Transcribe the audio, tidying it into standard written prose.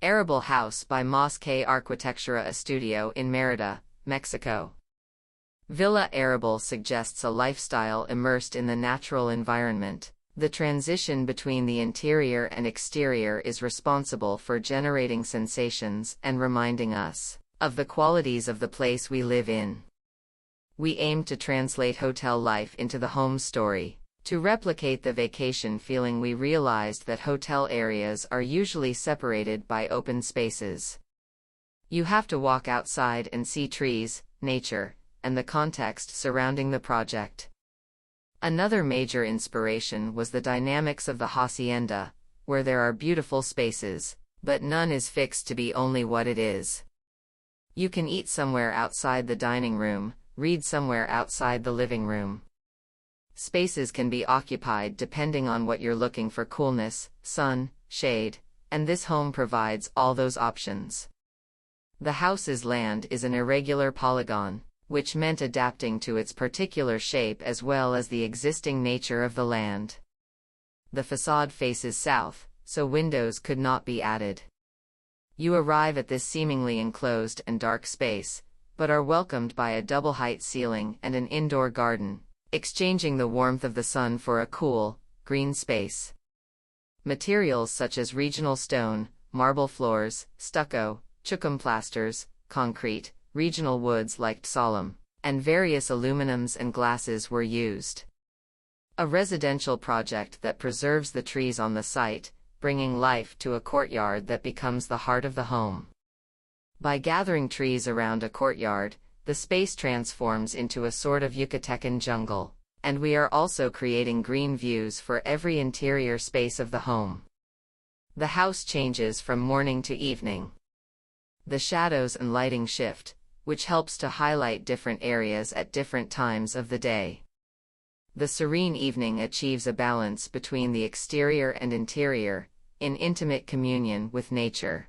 Arrebol House by Arquitectura Estudio in Merida, Mexico. Villa Arrebol suggests a lifestyle immersed in the natural environment. The transition between the interior and exterior is responsible for generating sensations and reminding us of the qualities of the place we live in. We aim to translate hotel life into the home story. To replicate the vacation feeling, we realized that hotel areas are usually separated by open spaces. You have to walk outside and see trees, nature, and the context surrounding the project. Another major inspiration was the dynamics of the hacienda, where there are beautiful spaces, but none is fixed to be only what it is. You can eat somewhere outside the dining room, read somewhere outside the living room. Spaces can be occupied depending on what you're looking for: coolness, sun, shade, and this home provides all those options. The house's land is an irregular polygon, which meant adapting to its particular shape as well as the existing nature of the land. The facade faces south, so windows could not be added. You arrive at this seemingly enclosed and dark space, but are welcomed by a double-height ceiling and an indoor garden, exchanging the warmth of the sun for a cool, green space. Materials such as regional stone, marble floors, stucco, chucum plasters, concrete, regional woods like tsalum, and various aluminums and glasses were used. A residential project that preserves the trees on the site, bringing life to a courtyard that becomes the heart of the home. By gathering trees around a courtyard, the space transforms into a sort of Yucatecan jungle, and we are also creating green views for every interior space of the home. The house changes from morning to evening. The shadows and lighting shift, which helps to highlight different areas at different times of the day. The serene evening achieves a balance between the exterior and interior, in intimate communion with nature.